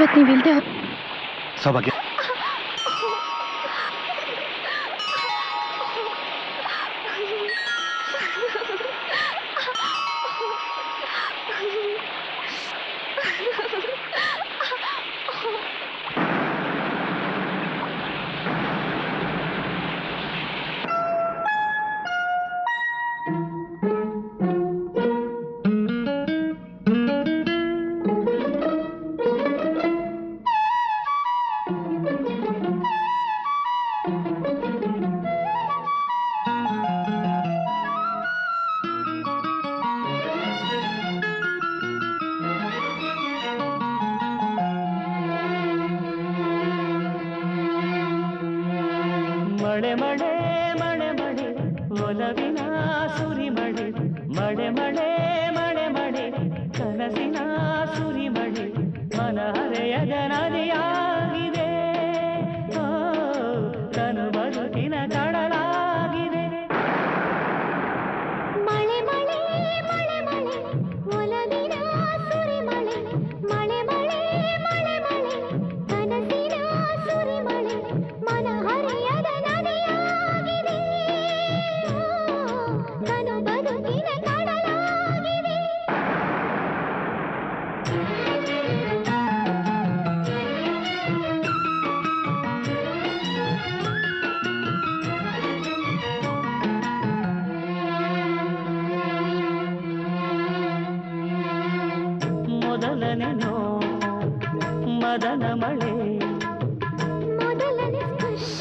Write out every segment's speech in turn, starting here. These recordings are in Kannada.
ಇವತ್ತು ನೀವು ಇಲ್ದೆ ಸೌಭಾಗ್ಯ, ಮಳೆ ಮಳೆ ಮಳೆ ಮಳೆ ಒಲವಿನ ಸುರಿ ಮಳೆ, ಮಳೆ ಮಳೆ ಮಳೆ ಮಳೆ ಕನಸಿನ ಸುರಿ ಮಳೆ, ಮನ ಹರೆಯದ ನದಿಯಾಗಿದೆ, ತನು ಬದುಕಿನ ಕಡಲಾಗಿದೆ. ಮಳೆ ಮಳೆ ಮಳೆ ಮಳೆ ಒಲವಿನ ಸುರಿ ಮಳೆ, ಮಳೆ ಮಳೆ ಮಳೆ ಮಳೆ ಕನಸಿನ ಸುರಿ ಮಳೆ, ಮನ ಹರೆಯದ ನದಿಯಾಗಿದೆ, ತನು ಬದುಕಿನ ಕಡಲಾಗಿದೆ. ಮೊದಲನೆ ಮದನ ಮಳೆ, ಮೊದಲನೇ ಸ್ಪರ್ಶ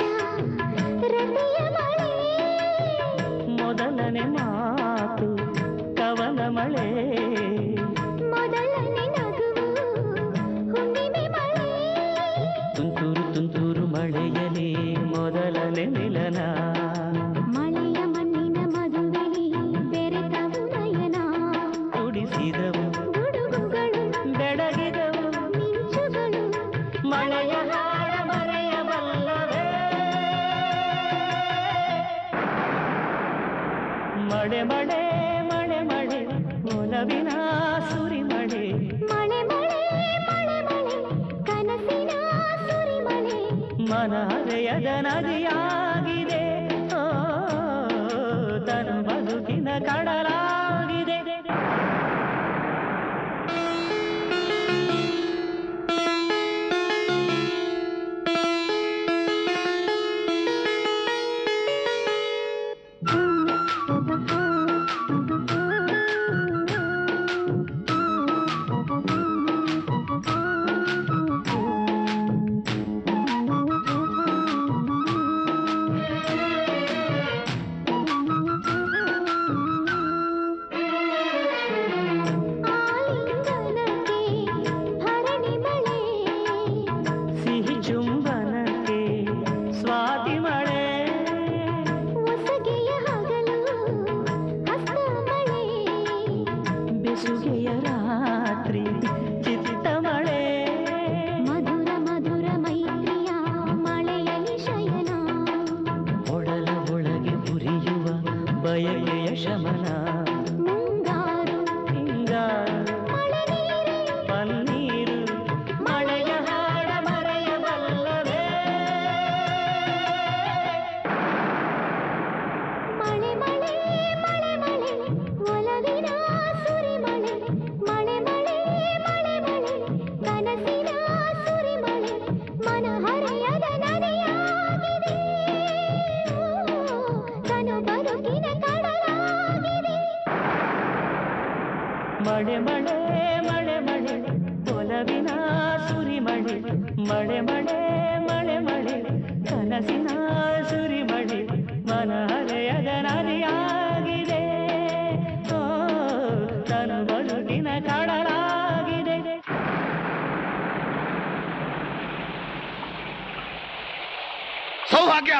ರತಿಯ ಮಳೆ, ಮೊದಲನೆ ಮಾತು ಕವನ ಮಳೆ, ಮೊದಲನೇ ನಗುವು ಹುಣ್ಣಿಮೆ ಮಳೆ, ತುಂತುರು ತುಂತುರು ಮಳೆಯಲಿ ಮೊದಲನೆ ಮಿಲನ, ಮಳೆಯ ಮಣ್ಣಿನ ಮದುವೆಲಿ ಬೆರೆತವು ನಯನ, ಕುಡಿಸಿದವು ಗುಡುಗುಗಳು ಬೆಳಗಿದವು ಮಿಂಚುಗಳು, ಮಳೆಯ ಹಾಡ ಮರೆಯಬಲ್ಲವೇ. ಮಳೆ ಮಳೆ ಮಳೆ ಮಳೆ ಒಲವಿನ ಸುರಿ ಮಳೆ, ಮಳೆ ಮಳೆ ಮಳೆ ಮಳೆ ಕನಸಿನ ಸುರಿ ಮಳೆ, ಮನ ಹರೆಯದ ನದಿಯಾಗಿದೆ, ತನು ಬದುಕಿನ ಕಡಲಾಗಿದೆ. ಆಲಿಂಗನಕ್ಕೆ ಭರಣಿ ಮಳೆ, ಸಿಹಿ ಚುಂಬನಕ್ಕೆ ಸ್ವಾತಿ ಮಳೆ, ಹೊಸಗೆಯ ಹಗಲು ಹಸ್ತ ಮಳೆ, ಬೆಸುಗೆಯ ರಾತ್ರಿ ಚಿತ್ತ ಮಳೆ, ಮಧುರ ಮಧುರ ಮೈತ್ರಿಯ ಮಳೆಯಲ್ಲಿ ಶಯನ, ಒಡಲ ಒಳಗೆ ಉರಿಯುವ ಬಯಕೆಯ ಶಮನ, ಮುಂಗಾರು ಹಿಂಗಾರು ಮಳೆ ನೀರೇ, ಪನ್ನೀರು ಮಳೆಯ ಹಾಡ ಮರೆಯಬಲ್ಲವೇ. ಮಳೆ ಮಳೆ ಮಳೆ ಮಳೆ ಒಲವಿನ ಸುರಿ ಮಳೆ, ಮಳೆ ಮಳೆ ಮಳೆ ಮಳೆ ಕನಸಿನ ಸುರಿ ಮಳೆ, ಮನ ಹರೆಯದ ನದಿಯಾಗಿದೆ, ತನು ಬದುಕಿನ ಕಡಲಾಗಿದೆ. ಮಳೆ ಮಳೆ ಮಳೆ ಮಳೆ ಒಲವಿನ ಸುರಿ ಮಳೆ, ಮಳೆ ಮಳೆ ಮಳೆ ಮಳೆ ಕನಸಿನ ಸುರಿ ಮಳೆ, ಮನ ಹರೆಯದ ನದಿಯಾಗಿದೆ, ತನು ಬದುಕಿನ ಕಡಲಾಗಿದೆ. ಸೌಭಾಗ್ಯ